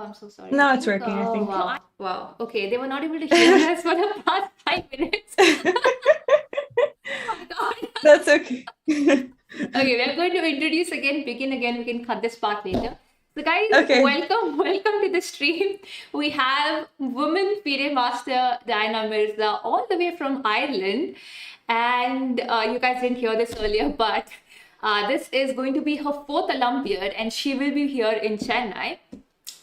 I'm so sorry. I No, it's think, working, I think. wow. Wow. Okay, they were not able to hear us for the past 5 minutes. Oh my God. That's okay. Okay, we are going to introduce again, begin again. We can cut this part later. So, guys, Okay. welcome, welcome to the stream. We have woman FIDE master Diana Mirza all the way from Ireland, and you guys didn't hear this earlier, but this is going to be her fourth Olympiad, and she will be here in Chennai.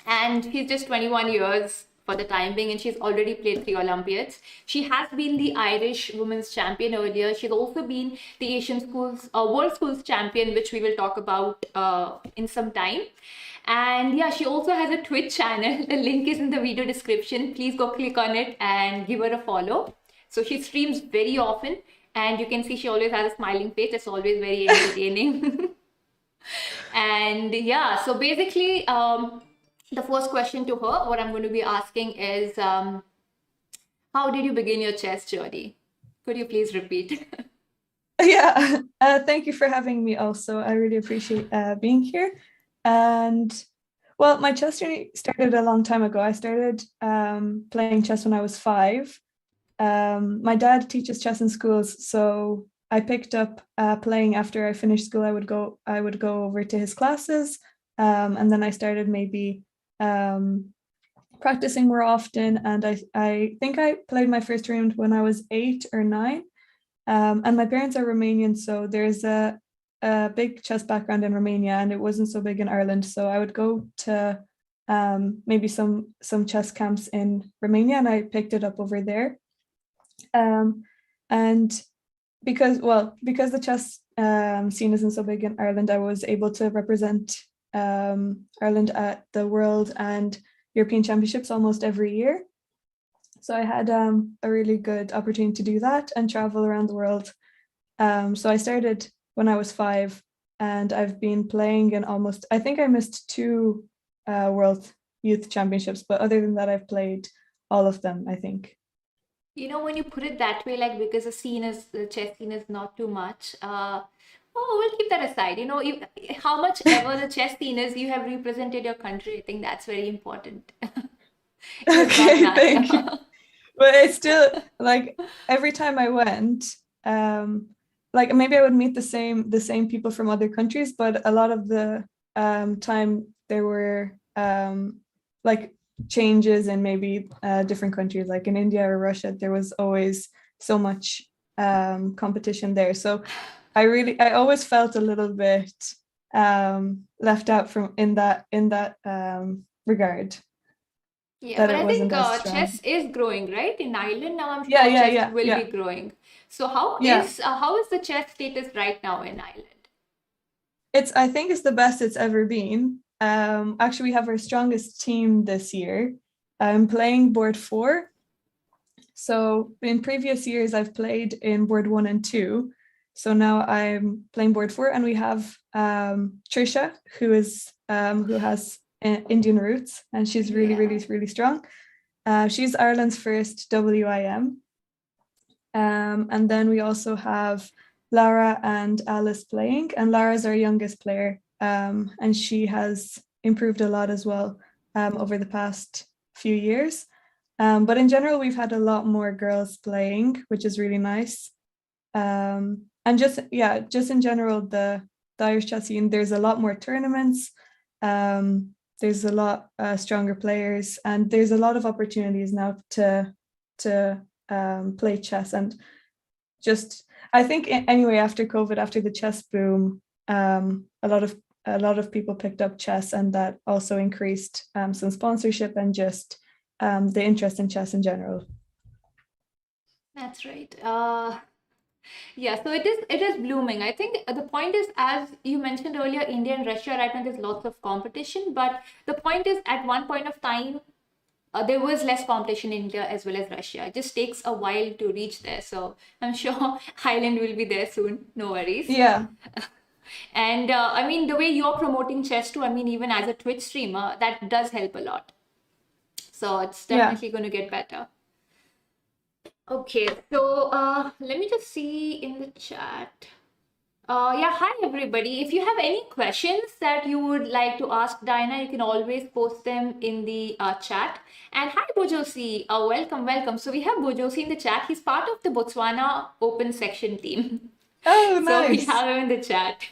And she's just 21 years for the time being, and she's already played 3 Olympiads. She has been the Irish women's champion earlier. She's also been the Asian schools world schools champion, which we will talk about in some time. And yeah, she also has a Twitch channel. The link is in the video description. Please go click on it and give her a follow. So she streams very often, and you can see she always has a smiling face. It's always very entertaining. And yeah, so basically, the first question to her, what I'm going to be asking is, how did you begin your chess journey? Could you please repeat? Yeah. Thank you for having me also. I really appreciate being here. And well, my chess journey started a long time ago. I started playing chess when I was 5. My dad teaches chess in schools, so I picked up playing after I finished school. I would go over to his classes, and then I started maybe practicing more often. And I think I played my first round when I was 8 or 9. And my parents are Romanian, so there's a big chess background in Romania, and it wasn't so big in Ireland. So I would go to maybe some chess camps in Romania, and I picked it up over there. And because the chess scene isn't so big in Ireland, I was able to represent Ireland at the World and European Championships almost every year. So I had a really good opportunity to do that and travel around the world. So I started when I was 5, and I've been playing in I think I missed 2 World Youth Championships, but other than that, I've played all of them, I think. You know, when you put it that way, like because the chess scene is not too much. We'll keep that aside. You know, how much ever the chess scene is, you have represented your country. I think that's very important. It does not Okay, thank you. matter. But it's still like every time I went, like maybe I would meet the same people from other countries, but a lot of the time there were like changes in maybe different countries, like in India or Russia. There was always so much competition there. So I always felt a little bit left out from in that regard, Yeah, that but it I think wasn't as strong. chess is growing, right? In Ireland now, I'm Yeah, sure yeah, chess yeah, will be yeah, growing. So how yeah. is the chess status right now in Ireland? I think it's the best it's ever been. Actually, we have our strongest team this year. I'm playing board 4. So in previous years, I've played in board 1 and 2. So now I'm playing board 4, and we have Trisha, who has Indian roots, and she's really, Yeah. really, really strong. She's Ireland's first WIM. And then we also have Lara and Alice playing, and Lara's our youngest player, and she has improved a lot as well over the past few years. But in general, we've had a lot more girls playing, which is really nice. And just in general, the Irish chess scene, there's a lot more tournaments. There's a lot stronger players, and there's a lot of opportunities now to play chess. And just I think anyway, after COVID, after the chess boom, a lot of people picked up chess, and that also increased some sponsorship and just the interest in chess in general. That's right. Yeah, so it is blooming. I think the point is, as you mentioned earlier, India and Russia right now there's lots of competition, but the point is at one point of time there was less competition in India as well as Russia. It just takes a while to reach there. So I'm sure Highland will be there soon. No worries. Yeah, And I mean, the way you're promoting chess too, I mean, even as a Twitch streamer, that does help a lot. So it's yeah. definitely going to get better. Okay, so let me just see in the chat. Yeah, hi everybody. If you have any questions that you would like to ask Diana, you can always post them in the chat. And hi Bojosi, welcome, welcome. So we have Bojosi in the chat. He's part of the Botswana open section team. Oh, So we nice. have him in the chat.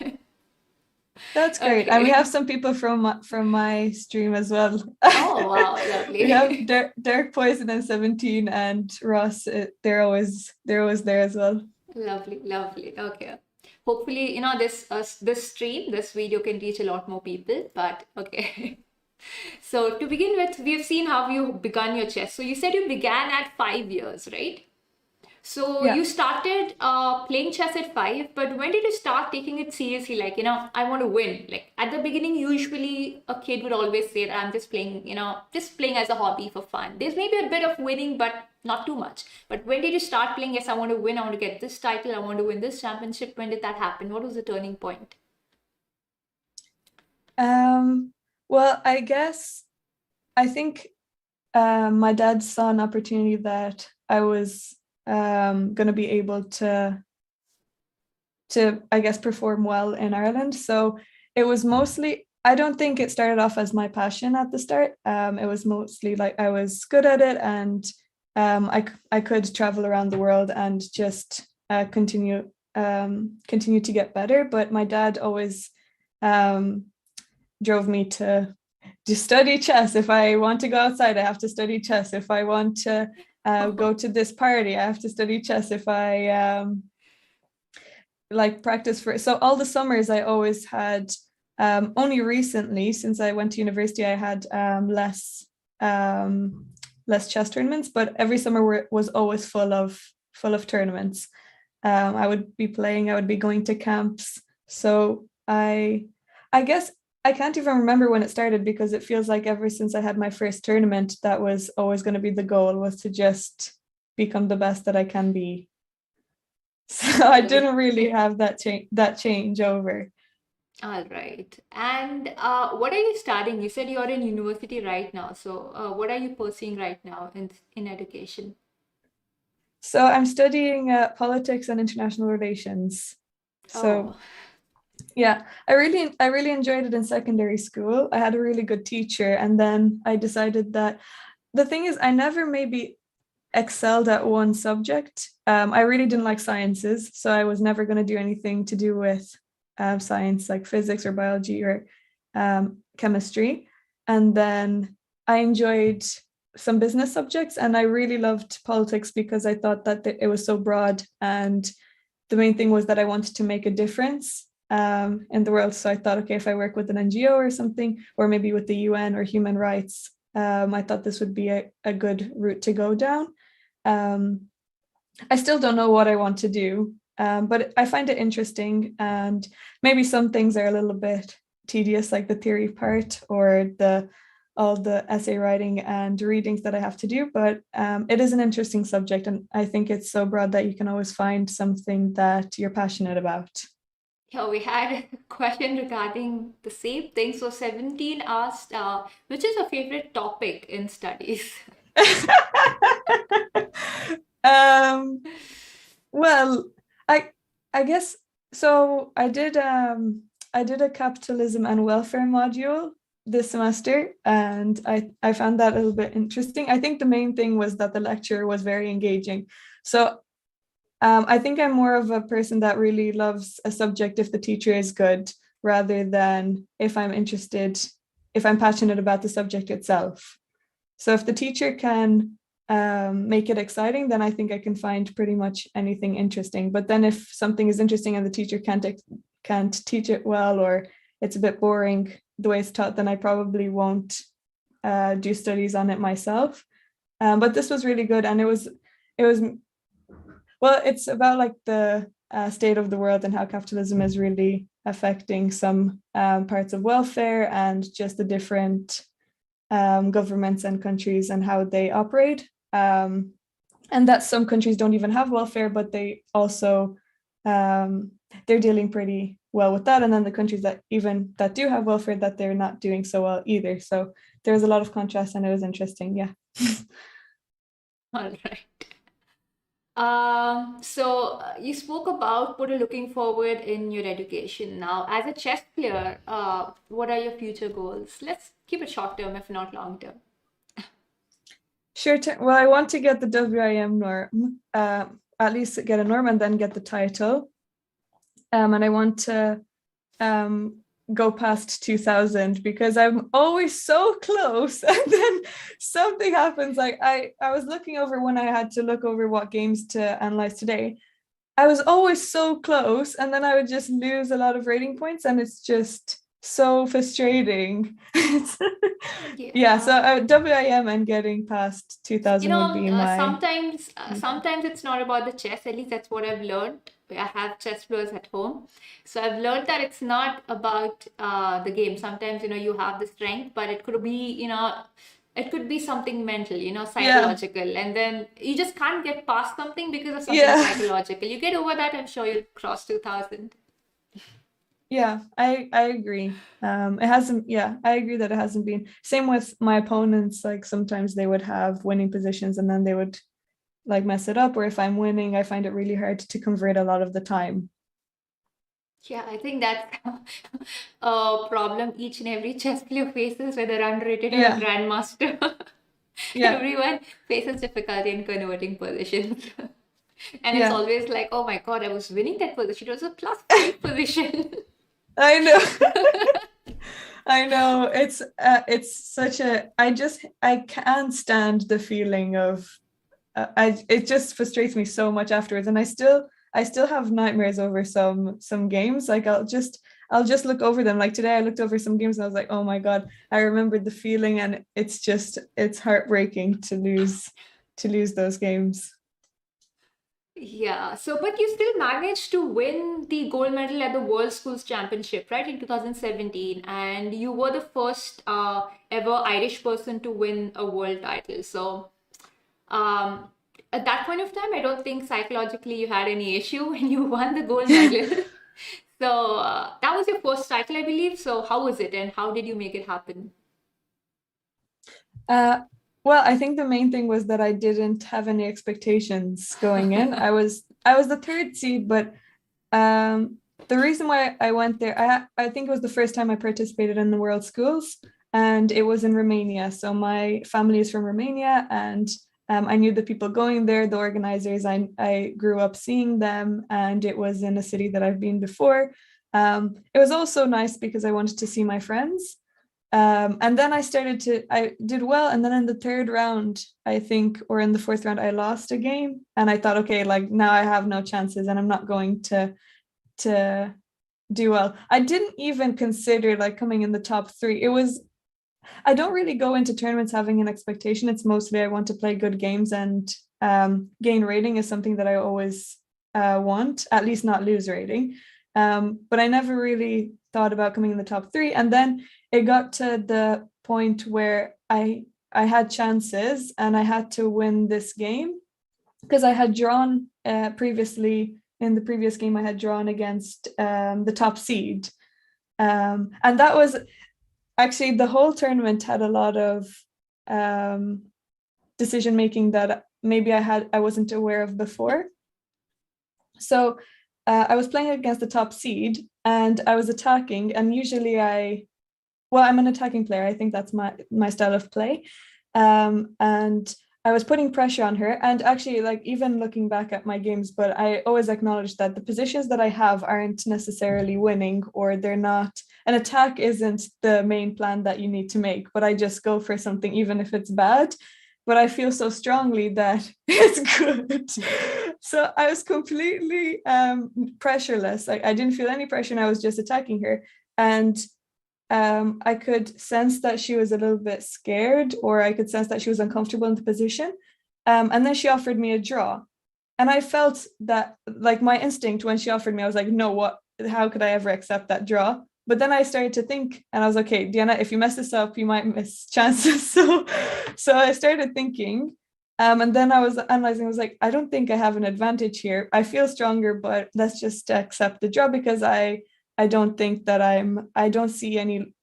That's great. And we have Okay. some people from my stream as well. Oh wow, We have lovely. Derek Poison and 17 and Ross. They're always there as well. Lovely, lovely. Okay. Hopefully, this stream, this video can reach a lot more people, but okay. So to begin with, we have seen how you began your chess. So you said you began at 5 years, right? So Yeah. you started playing chess at 5, but when did you start taking it seriously? Like, I want to win. Like at the beginning, usually a kid would always say that I'm just playing, just playing as a hobby for fun. There's maybe a bit of winning, but not too much. But when did you start playing? Yes, I want to win. I want to get this title. I want to win this championship. When did that happen? What was the turning point? Well, I think my dad saw an opportunity that I was going to be able to I guess perform well in Ireland. So it was mostly, I don't think it started off as my passion at the start. It was mostly like I was good at it, and I could travel around the world and just continue to get better. But my dad always um, drove me to study chess. If I want to go outside, I have to study chess. If I want to go to this party, I have to study chess. If I like practice for, so all the summers I always had, only recently since I went to university, I had less chess tournaments, but every summer was always full of tournaments. I would be playing, I would be going to camps. So I guess I can't even remember when it started, because it feels like ever since I had my first tournament, that was always going to be the goal, was to just become the best that I can be. So I Lovely. didn't really have that change over. All right. And what are you studying? You said you're in university right now. So what are you pursuing right now in education? So I'm studying politics and international relations. So Oh, yeah, I really enjoyed it in secondary school. I had a really good teacher, and then I decided that the thing is I never maybe excelled at one subject. I really didn't like sciences, so I was never going to do anything to do with science like physics or biology or chemistry. And then I enjoyed some business subjects, and I really loved politics because I thought that it was so broad, and the main thing was that I wanted to make a difference in the world. So I thought, okay, if I work with an NGO or something, or maybe with the UN or human rights, I thought this would be a good route to go down. Um, I still don't know what I want to do, but I find it interesting. And maybe some things are a little bit tedious, like the theory part or all the essay writing and readings that I have to do. But it is an interesting subject, and I think it's so broad that you can always find something that you're passionate about. yeah, we had a question regarding the same thing. So 17 asked, which is your favorite topic in studies? um, well, I I guess so. I did a capitalism and welfare module this semester, and I found that a little bit interesting. I think the main thing was that the lecture was very engaging. So I think I'm more of a person that really loves a subject if the teacher is good, rather than if I'm passionate about the subject itself. So if the teacher can make it exciting, then I think I can find pretty much anything interesting. But then if something is interesting and the teacher can't teach it well, or it's a bit boring the way it's taught, then I probably won't do studies on it myself. But this was really good, and it was well, it's about like the state of the world and how capitalism is really affecting some parts of welfare, and just the different governments and countries and how they operate. And that some countries don't even have welfare, but they also they're dealing pretty well with that. And then the countries that do have welfare, that they're not doing so well either. So there was a lot of contrast, and it was interesting. Yeah. All right. You spoke about what you're looking forward in your education. Now, as a chess player, what are your future goals? Let's keep it short term, if not long term. Sure. Well, I want to get the WIM norm, at least get a norm and then get the title. And I want to go past 2000 because I'm always so close. And then something happens. Like I was looking over when I had to look over what games to analyze today. I was always so close, and then I would just lose a lot of rating points, and it's just so frustrating. Yeah, so Yeah. WIM and getting past 2000 would be my. Sometimes it's not about the chess. At least that's what I've learned. I have chess players at home, so I've learned that it's not about the game. Sometimes you have the strength, but it could be it could be something mental, Yeah, psychological, and then you just can't get past something because of something yeah, psychological. You get over that, I'm sure you'll cross 2000. yeah. I agree. It hasn't. Yeah, I agree that it hasn't been. Same with my opponents. Like sometimes they would have winning positions, and then they would like mess it up. Or if I'm winning, I find it really hard to convert a lot of the time. Yeah, I think that's a problem each and every chess player faces, whether underrated or a Yeah, grandmaster. yeah, Everyone faces difficulty in converting positions. And it's yeah. always like, oh my God, I was winning that position. It was a +5 position. I know. I know. It's such a. I can't stand the feeling of. It just frustrates me so much afterwards, and I still have nightmares over some games. Like I'll just look over them. Like today, I looked over some games and I was like, oh my God, I remembered the feeling, and it's heartbreaking to lose those games. Yeah, so but you still managed to win the gold medal at the World Schools Championship, right, in 2017, and you were the first ever Irish person to win a world title. So, um, at that point of time, I don't think psychologically you had any issue when you won the gold medal. So, that was your first title, I believe. So, how was it, and how did you make it happen? Uh, well, I think the main thing was that I didn't have any expectations going in. I was the third seed, but um, the reason why I went there, I think it was the first time I participated in the World Schools, and it was in Romania. So my family is from Romania, and I knew the people going there, the organizers. I grew up seeing them, and it was in a city that I've been before. It was also nice because I wanted to see my friends. And then I did well. And then in the third round, I think, or in the fourth round, I lost a game. And I thought, okay, like now I have no chances and I'm not going to do well. I didn't even consider like coming in the top three. I don't really go into tournaments having an expectation. It's mostly I want to play good games, and gain rating is something that I always want, at least not lose rating. But I never really thought about coming in the top three. And then it got to the point where I had chances and I had to win this game because I had drawn previously in the previous game I had drawn against the top seed. And that was actually the whole tournament had a lot of um, decision making that maybe I wasn't aware of before. So I was playing against the top seed and I was attacking, and usually I'm an attacking player. I think that's my style of play. And I was putting pressure on her, and actually like even looking back at my games, but I always acknowledge that the positions that I have aren't necessarily winning, or they're not. An attack isn't the main plan that you need to make, but I just go for something even if it's bad. But I feel so strongly that it's good. So I was completely pressureless. Like I didn't feel any pressure and I was just attacking her. And I could sense that she was a little bit scared, or I could sense that she was uncomfortable in the position. And then she offered me a draw. And I felt that, like, my instinct when she offered me, I was like, no, what? How could I ever accept that draw? But then I started to think, and I was like, okay, Diana, if you mess this up, you might miss chances. So I started thinking. And then I was analyzing, I was like, I don't think I have an advantage here. I feel stronger, but let's just accept the draw because I don't think that I don't see any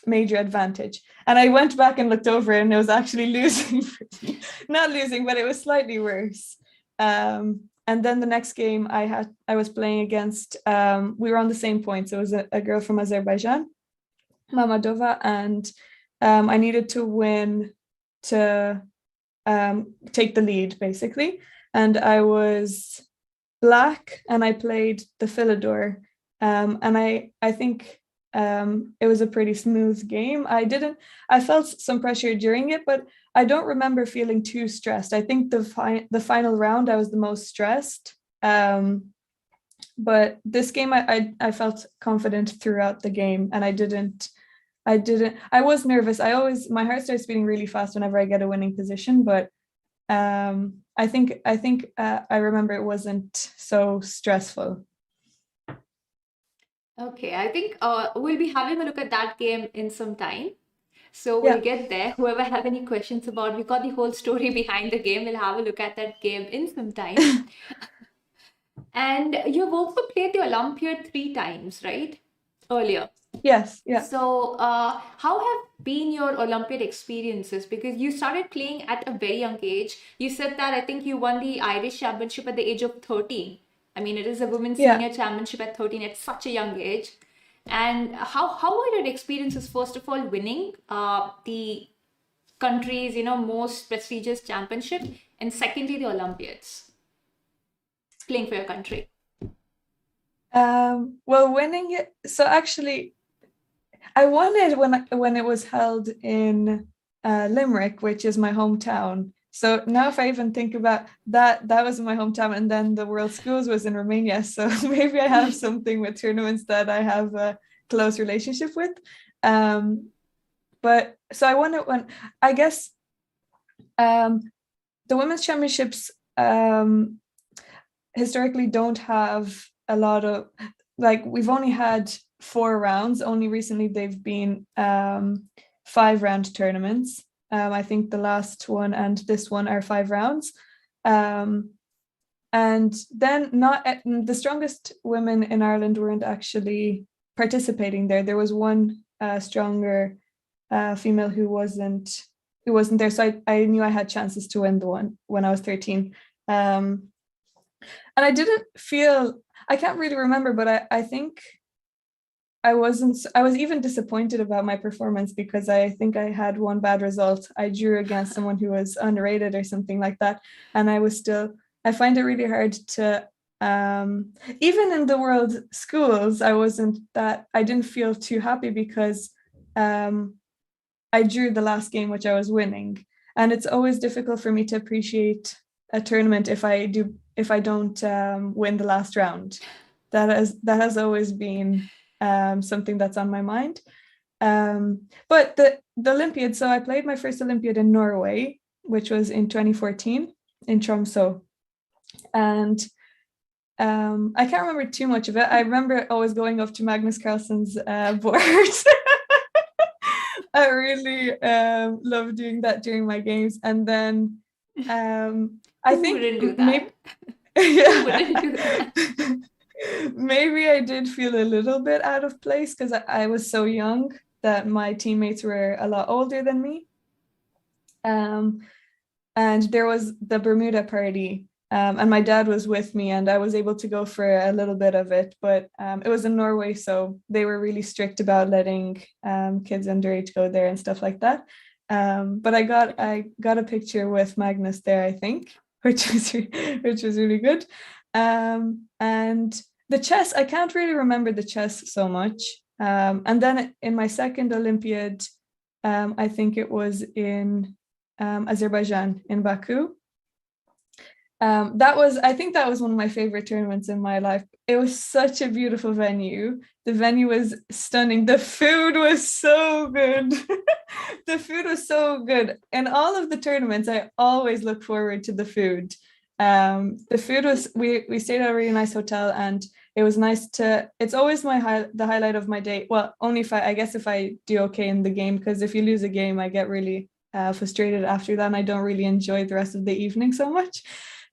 major advantage. And I went back and looked over it and it was actually losing for me. Not losing, but it was slightly worse. And then the next game I was playing against, we were on the same points. It was a girl from Azerbaijan, Mamadova, and I needed to win to take the lead, basically. And I was black, and I played the Philidor. And I think it was a pretty smooth game. I felt some pressure during it, but I don't remember feeling too stressed. I think the final round I was the most stressed. But this game I felt confident throughout the game, and I was nervous. My heart starts beating really fast whenever I get a winning position, but I think I remember it wasn't so stressful. Okay, I think we'll be having a look at that game in some time. So Yeah. we'll get there. Whoever have any questions about, we got the whole story behind the game. We'll have a look at that game in some time. And you've also played the Olympiad 3 times, right? Earlier. Yes. Yeah. So, how have been your Olympiad experiences? Because you started playing at a very young age. You said that I think you won the Irish Championship at the age of 13. I mean, it is a women's Yeah. senior championship at 13 at such a young age. And how were your experiences, first of all, winning the country's, most prestigious championship, and secondly, the Olympiads, playing for your country? Well, winning it. So actually, I won it when it was held in Limerick, which is my hometown. So now if I even think about that, that was my hometown, and then the World Schools was in Romania. So maybe I have something with tournaments that I have a close relationship with. But so I won it when, I guess, the women's championships historically don't have a lot of, like, we've only had 4 rounds. Only recently they've been 5-round tournaments. I think the last one and this one are 5 rounds. And then not the strongest women in Ireland weren't actually participating there. There was one stronger female who wasn't there. So I knew I had chances to win the one when I was 13. And I didn't feel, I can't really remember, but I think I was even disappointed about my performance, because I think I had one bad result. I drew against someone who was underrated or something like that. And I find it really hard to, even in the world schools, I didn't feel too happy, because I drew the last game, which I was winning. And it's always difficult for me to appreciate a tournament if I don't win the last round. That has always been something that's on my mind. But the Olympiad, so I played my first Olympiad in Norway, which was in 2014 in Tromsø. And I can't remember too much of it. I remember always going up to Magnus Carlsen's board. I really love doing that during my games. And then I Who think wouldn't do that? yeah. Wouldn't do that? Maybe I did feel a little bit out of place, because I was so young that my teammates were a lot older than me. And there was the Bermuda party, and my dad was with me, and I was able to go for a little bit of it, but it was in Norway, so they were really strict about letting kids underage go there and stuff like that. But I got a picture with Magnus there, I think, which was really good. And the chess, I can't really remember the chess so much. And then in my second Olympiad, I think it was in Azerbaijan, in Baku. I think that was one of my favorite tournaments in my life. It was such a beautiful venue. The venue was stunning. The food was so good. The food was so good. In all of the tournaments, I always look forward to the food. The food was, we stayed at a really nice hotel, and it was nice it's always the highlight of my day. Well, only if I do okay in the game, because if you lose a game, I get really frustrated after that, and I don't really enjoy the rest of the evening so much.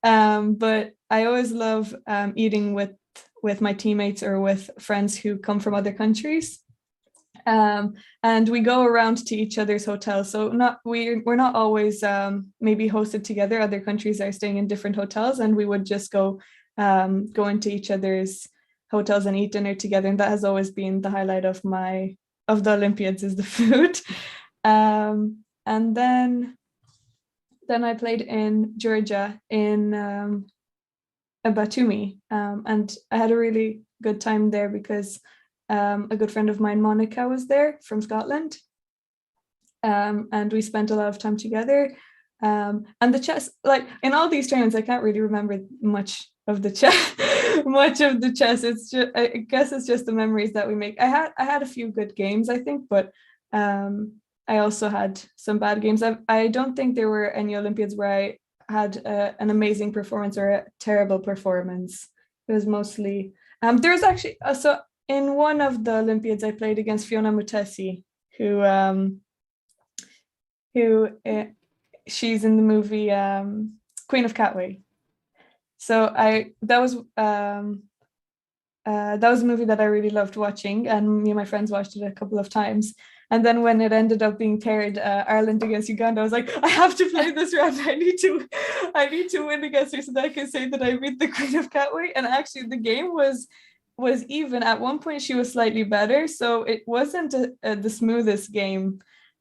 But I always love eating with my teammates or with friends who come from other countries. And we go around to each other's hotels. So we're not always maybe hosted together. Other countries are staying in different hotels, and we would just go into each other's hotels and eat dinner together. And that has always been the highlight of the Olympiads, is the food. And then I played in Georgia in Batumi, and I had a really good time there because a good friend of mine, Monica, was there from Scotland, and we spent a lot of time together. And the chess, like in all these tournaments, I can't really remember much of the chess. It's just, I guess it's just the memories that we make. I had a few good games, I think, but I also had some bad games. I don't think there were any Olympiads where I had an amazing performance or a terrible performance. It was mostly there was actually so in one of the Olympiads I played against Fiona Mutesi, who she's in the movie Queen of Catway. So that was a movie that I really loved watching, and me and my friends watched it a couple of times. And then when it ended up being paired Ireland against Uganda, I was like, I have to play this round. I need to win against her so that I can say that I beat the Queen of Catway. And actually, the game was even. At one point, she was slightly better, so it wasn't the smoothest game.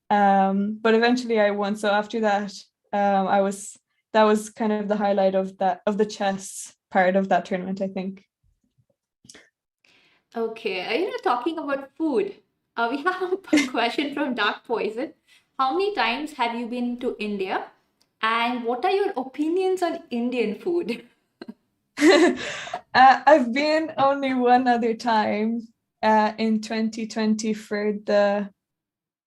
But eventually, I won. So after that, that was kind of the highlight of the chess part of that tournament, I think. Okay, talking about food, we have a question from Dark Poison. How many times have you been to India? And what are your opinions on Indian food? I've been only one other time in 2020 for the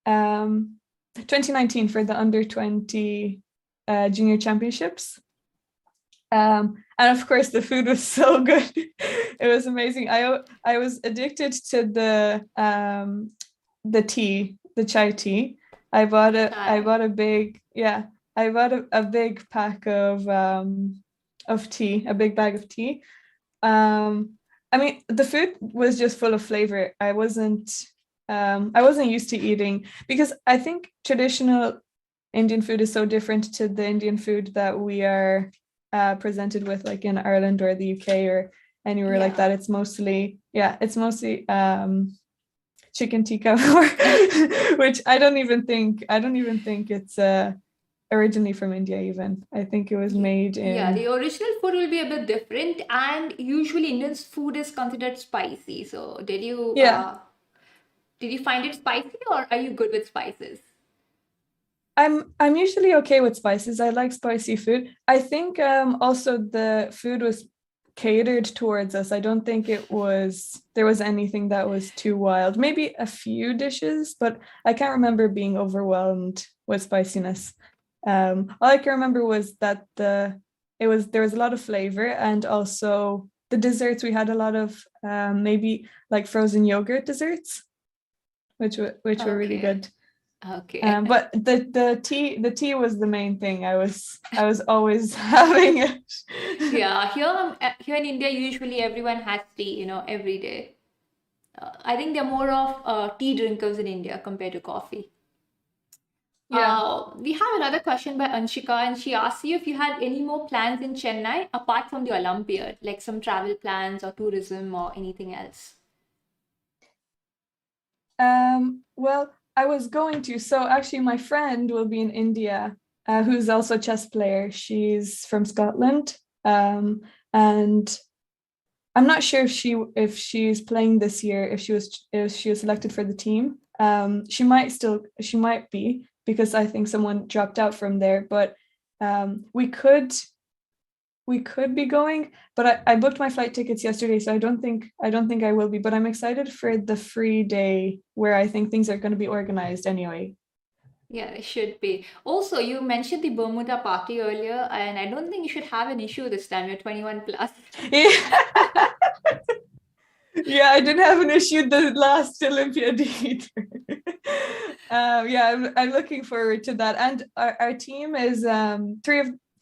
2019 for the under 20 junior championships. And of course the food was so good. It was amazing. I was addicted to the tea, the chai tea. I bought a big pack of tea, a big bag of tea. I mean, the food was just full of flavor. I wasn't used to eating, because I think traditional Indian food is so different to the Indian food that we are presented with, like in Ireland or the UK or anywhere like that. It's mostly chicken tikka, which I don't even think it's originally from India even. I think it was made in... Yeah, the original food will be a bit different, and usually Indian food is considered spicy. So did you find it spicy, or are you good with spices? I'm usually okay with spices. I like spicy food. I think also the food was catered towards us. I don't think there was anything that was too wild. Maybe a few dishes, but I can't remember being overwhelmed with spiciness. All I can remember was that there was a lot of flavor, and also the desserts. We had a lot of maybe like frozen yogurt desserts, which were really good. Okay. But the tea was the main thing. I was always having it. Yeah, here in India, usually everyone has tea, every day. I think they're more of tea drinkers in India compared to coffee. Yeah. We have another question by Anshika, and she asks you if you had any more plans in Chennai apart from the Olympiad, like some travel plans or tourism or anything else. Well, I was going to. So actually, my friend will be in India, who's also a chess player. She's from Scotland, and I'm not sure if she's playing this year. If she was selected for the team, she might be, because I think someone dropped out from there. But we could be going, but I booked my flight tickets yesterday, so I don't think I will be, but I'm excited for the free day where I think things are going to be organized anyway. Yeah, it should be. Also, you mentioned the Bermuda party earlier, and I don't think you should have an issue this time. You're 21 plus. Yeah, I didn't have an issue the last Olympiad either. I'm looking forward to that. And our team is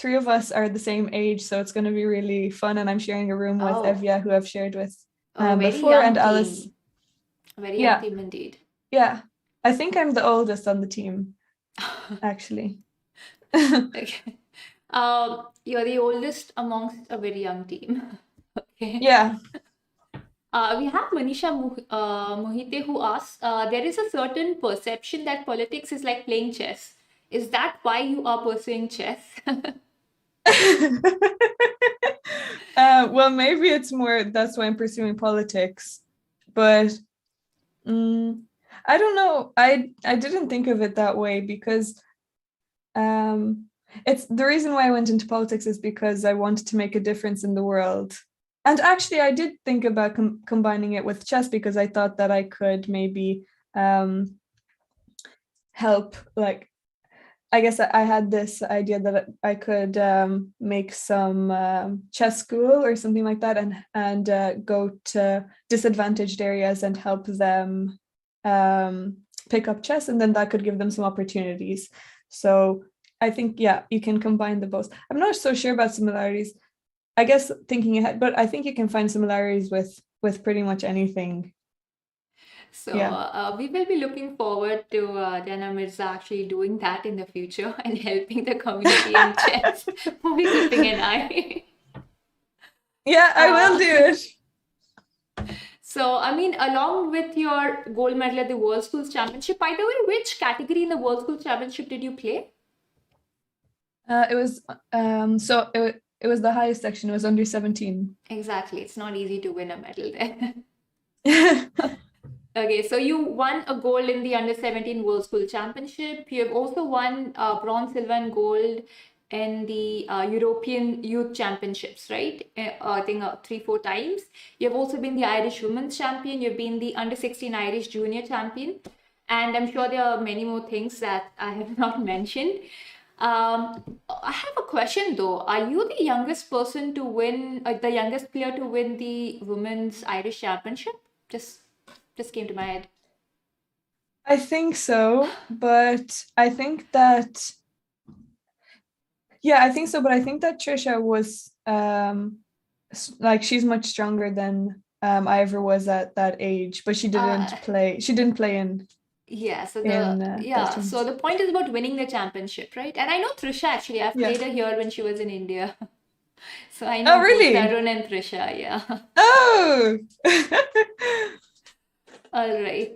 three of us are the same age, so it's going to be really fun. And I'm sharing a room with Evia, who I've shared with before, and Alice. Very young team indeed. Yeah, I think I'm the oldest on the team, actually. Okay. You're the oldest amongst a very young team. Okay. Yeah. We have Manisha Mohite who asks, there is a certain perception that politics is like playing chess. Is that why you are pursuing chess? Well, maybe it's more that's why I'm pursuing politics, but I don't know. I didn't think of it that way because um, it's the reason why I went into politics is because I wanted to make a difference in the world. And actually, I did think about combining it with chess because I thought that I could maybe help, like, I guess I had this idea that I could make some chess school or something like that, and go to disadvantaged areas and help them pick up chess, and then that could give them some opportunities. So I think, yeah, you can combine the both. I'm not so sure about similarities. I guess thinking ahead, but I think you can find similarities with pretty much anything. So Yeah. we will be looking forward to Diana Mirza actually doing that in the future and helping the community in chess. We'll be keeping an eye. Yeah, I will Uh, do it. so, I mean, along with your gold medal at the World Schools Championship, by the way, which category in the World Schools Championship did you play? It was so it was the highest section. It was under 17. Exactly. It's not easy to win a medal there. Okay, so you won a gold in the Under 17 World School Championship. You have also won bronze, silver, and gold in the European Youth Championships, right? I think 3, 4 times. You have also been the Irish Women's Champion. You've been the Under 16 Irish Junior Champion. And I'm sure there are many more things that I have not mentioned. I have a question though. Are you the youngest person to win, the youngest player to win the Women's Irish Championship? Just just came to my head. I think so, but I think that yeah, I think so, but I think that Trisha was like she's much stronger than I ever was at that age, but she Uh, didn't play. She didn't play yeah, so in those so tournaments. the point is about winning the championship, right? And I know Trisha actually. I've Yeah. played her here when she was in India. So I Oh, know both really? Tarun and Trisha, yeah. Oh. All right.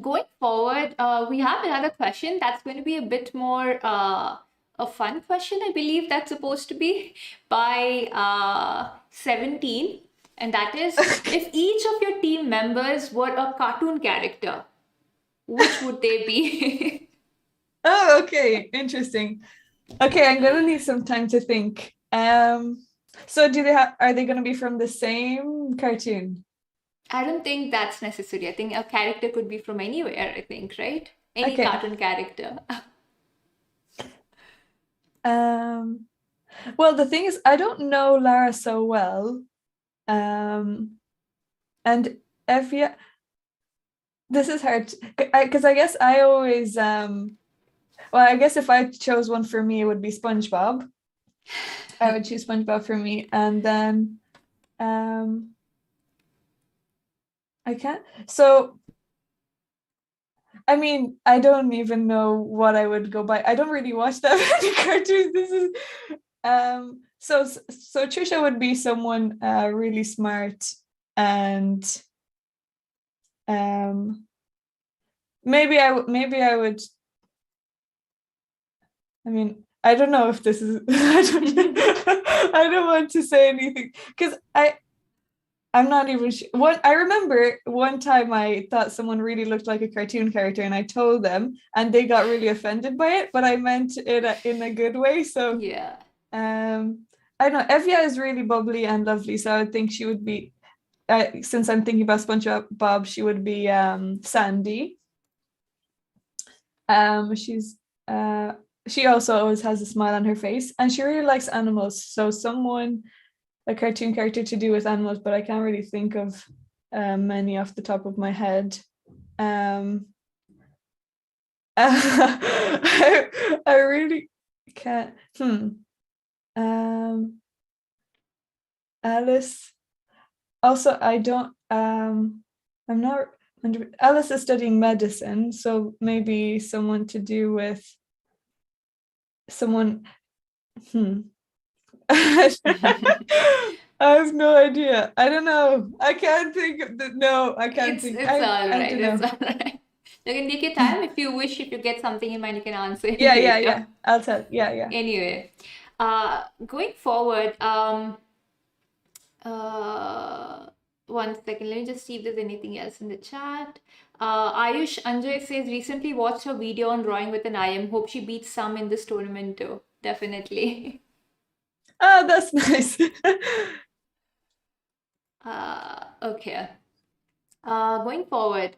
Going forward, we have another question that's going to be a bit more a fun question, I believe that's supposed to be by 17. And that is, if each of your team members were a cartoon character, which would they be? Oh, okay. Interesting. Okay, I'm gonna need some time to think. So do they have are they gonna be from the same cartoon? I don't think that's necessary. I think a character could be from anywhere, I think, right? Any Okay. cartoon character. Um, well, the thing is, I don't know Lara so well. And every this is hard because I guess I always well, I guess if I chose one for me, it would be SpongeBob. I would choose SpongeBob for me, and then um, I can't. So I mean, I don't even know what I would go by. I don't really watch that many cartoons. This is so Trisha would be someone really smart and um maybe I would I mean I don't know if this is I don't want to say anything because I'm not even sure. What I remember one time I thought someone really looked like a cartoon character and I told them and they got really offended by it, but I meant it in a good way. So Yeah. um I don't know. Evia is really bubbly and lovely, so I would think she would be since I'm thinking about SpongeBob, she would be Sandy. She's she also always has a smile on her face and she really likes animals. So someone a cartoon character to do with animals, but I can't really think of many off the top of my head. Um, I really can't. Um, Alice. Also, I don't. I'm not. And Alice is studying medicine, so maybe someone to do with someone. I have no idea. I don't know. I can't think of the no, I can't think. It's all I right. don't It's know. all right. You can take your time. If you wish, if you get something in mind, you can answer it Yeah, yeah, later. yeah. I'll tell. Yeah, yeah. Anyway, going forward, uh, one second, let me just see if there's anything else in the chat. Ayush Anjay says recently watched her video on drawing with an IM. Hope she beats some in this tournament too. Definitely. Oh, that's nice. Okay. Going forward,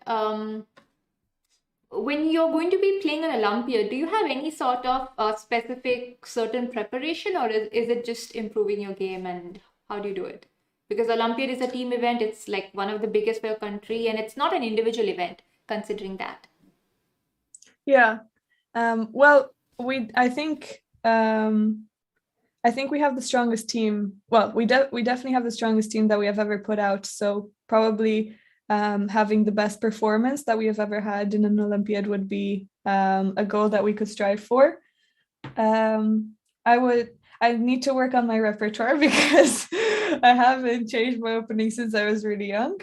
when you're going to be playing an Olympiad, do you have any sort of specific certain preparation, or is it just improving your game, and how do you do it? Because Olympiad is a team event, it's like one of the biggest for your country, and it's not an individual event, considering that. Yeah. Well, I think we have the strongest team. Well, we definitely have the strongest team that we have ever put out. So probably having the best performance that we have ever had in an Olympiad would be a goal that we could strive for. I need to work on my repertoire because I haven't changed my opening since I was really young.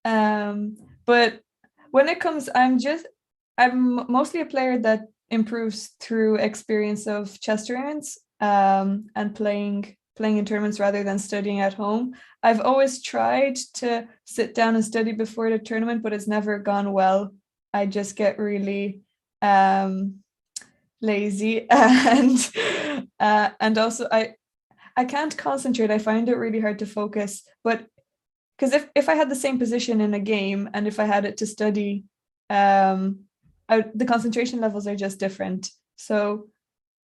But when it comes, I'm mostly a player that improves through experience of chess tournaments and playing in tournaments rather than studying at home. I've always tried to sit down and study before the tournament, but it's never gone well. I just get really lazy and also I can't concentrate. I find it really hard to focus. But because if I had the same position in a game and if I had it to study, the concentration levels are just different. So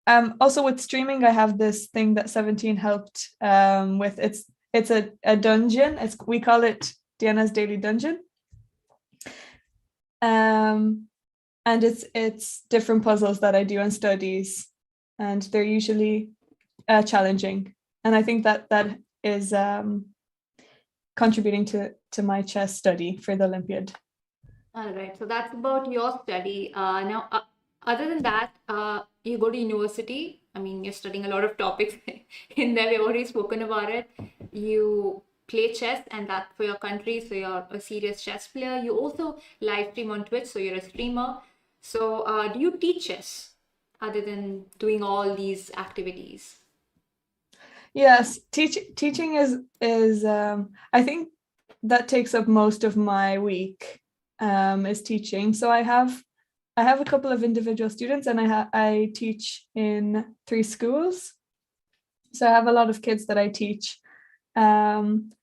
also with streaming, I have this thing that 17 helped with. It's a dungeon. We call it Diana's Daily Dungeon. And it's different puzzles that I do and studies, and they're usually challenging. And I think that is contributing to my chess study for the Olympiad. All right, so that's about your study. Now, other than that, you go to university. I mean, you're studying a lot of topics in there. We've already spoken about it. You play chess, and that for your country, so you're a serious chess player. You also live stream on Twitch, so you're a streamer. So, do you teach chess other than doing all these activities? Yes, teaching is I think that takes up most of my week is teaching. So I have a couple of individual students, and I teach in 3 schools. So I have a lot of kids that I teach, and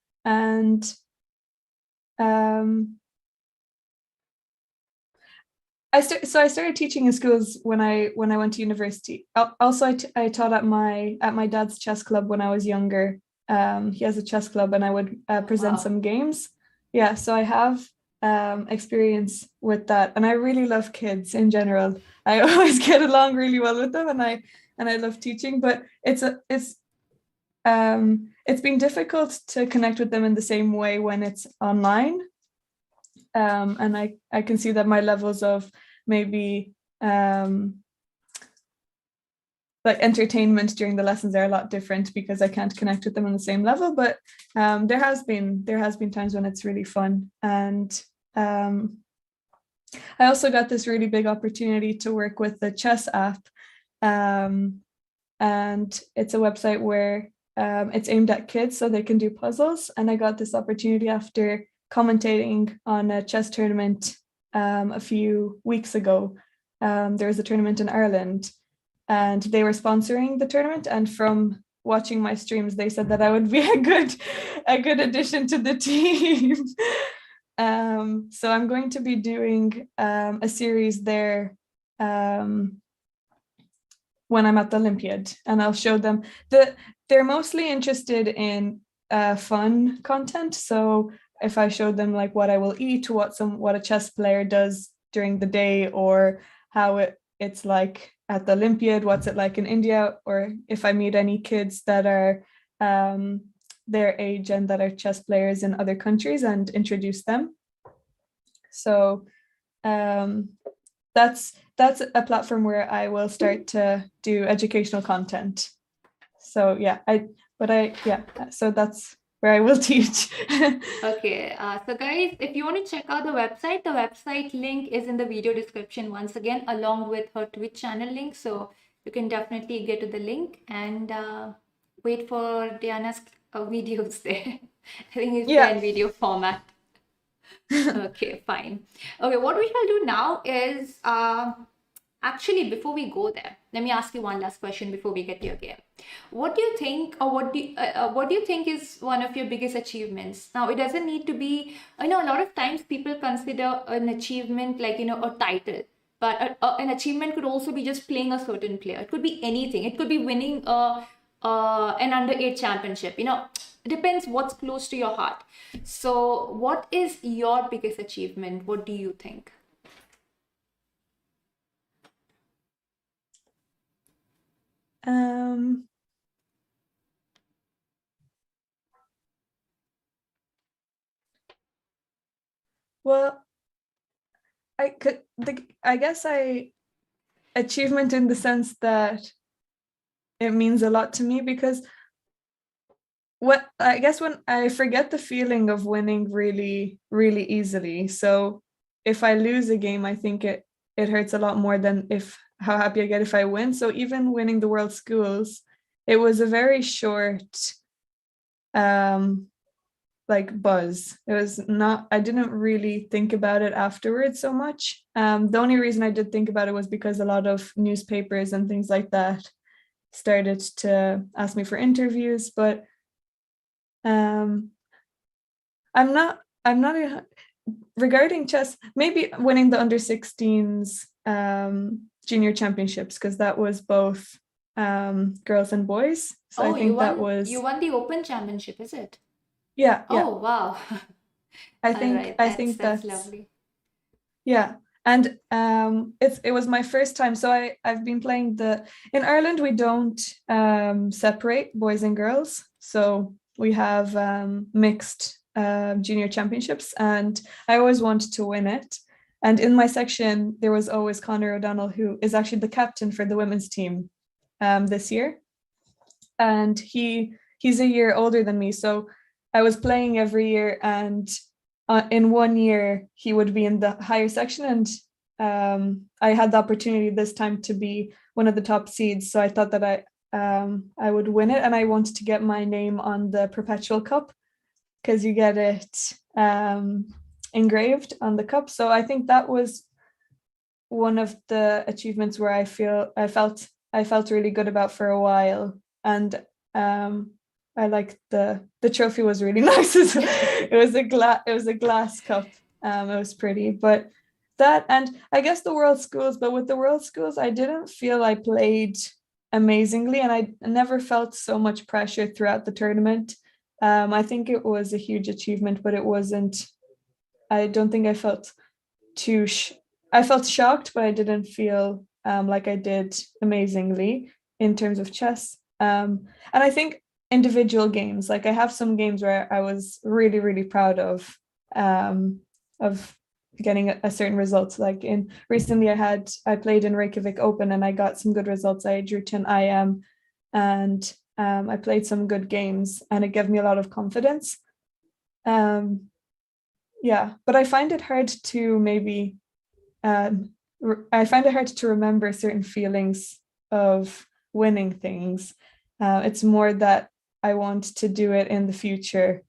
I started teaching in schools when I went to university. Also, I taught at my dad's chess club when I was younger. He has a chess club, and I would present Wow. some games. Yeah, so I have experience with that, and I really love kids in general. I always get along really well with them, and I love teaching. But it's been difficult to connect with them in the same way when it's online. And I can see that my levels of maybe like entertainment during the lessons are a lot different because I can't connect with them on the same level. But there has been times when it's really fun. And I also got this really big opportunity to work with the chess app. And it's a website where it's aimed at kids so they can do puzzles. And I got this opportunity after commentating on a chess tournament a few weeks ago. There was a tournament in Ireland, and they were sponsoring the tournament. And from watching my streams, they said that I would be a good addition to the team. So I'm going to be doing a series there when I'm at the Olympiad, and I'll show them they're mostly interested in fun content. So if I show them like what I will eat, what a chess player does during the day, or how it's like at the Olympiad, what's it like in India, or if I meet any kids that are their age and that are chess players in other countries, and introduce them. So that's a platform where I will start to do educational content. So so that's where I will teach. Okay, so guys, if you want to check out the website link is in the video description once again, along with her Twitch channel link. So you can definitely get to the link and wait for Diana's videos there. I think it's there in video format. Okay, fine. Okay, what we shall do now is actually, before we go there, let me ask you one last question before we get to your game. What do you think, or what do you think is one of your biggest achievements? Now, it doesn't need to be. I know a lot of times people consider an achievement like a title, but an achievement could also be just playing a certain player. It could be anything. It could be winning an under-8 championship. It depends what's close to your heart. So, what is your biggest achievement? What do you think? Well, I guess achievement in the sense that it means a lot to me, because when I forget the feeling of winning really, really easily. So if I lose a game, I think it hurts a lot more than how happy I get if I win. So even winning the World Schools, it was a very short buzz. It was not, I didn't really think about it afterwards so much. The only reason I did think about it was because a lot of newspapers and things like that started to ask me for interviews, but I'm not regarding chess, maybe winning the under-16s junior championships, because that was both girls and boys. So I think that was you won the Open Championship, is it? yeah. Oh, wow. I All think right, that's lovely. Yeah. And it was my first time. So I've been playing in Ireland we don't separate boys and girls. So we have mixed junior championships, and I always wanted to win it. And in my section there was always Conor O'Donnell, who is actually the captain for the women's team this year. And he's a year older than me. So I was playing every year, and in 1 year he would be in the higher section, and I had the opportunity this time to be one of the top seeds. So I thought that I would win it, and I wanted to get my name on the Perpetual Cup, because you get it engraved on the cup. So I think that was one of the achievements where I felt really good about for a while. And I liked the trophy was really nice. It was a glass cup. It was pretty, but that, and I guess the World Schools. But with the World Schools, I didn't feel I played amazingly, and I never felt so much pressure throughout the tournament. I think it was a huge achievement, but it wasn't. I don't think I felt I felt shocked, but I didn't feel like I did amazingly in terms of chess. And I think individual games, like I have some games where I was really, really proud of getting a certain result. Like recently I played in Reykjavik Open, and I got some good results. I drew to an IM, and I played some good games, and it gave me a lot of confidence. Yeah, but I find it hard to maybe I find it hard to remember certain feelings of winning things. It's more that I want to do it in the future.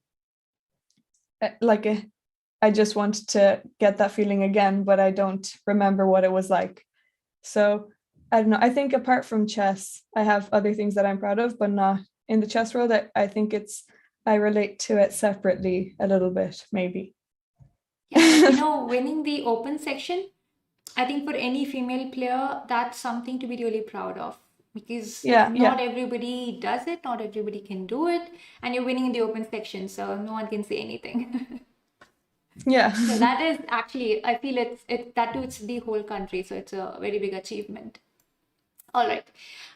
I just want to get that feeling again, but I don't remember what it was like. So I don't know. I think apart from chess, I have other things that I'm proud of, but not in the chess world. I think I relate to it separately a little bit, maybe. Yeah, winning the Open section, I think for any female player, that's something to be really proud of, because not everybody does it, not everybody can do it, and you're winning in the Open section, so no one can say anything. Yeah. So that is actually, I feel that too, it's the whole country, so it's a very big achievement. All right.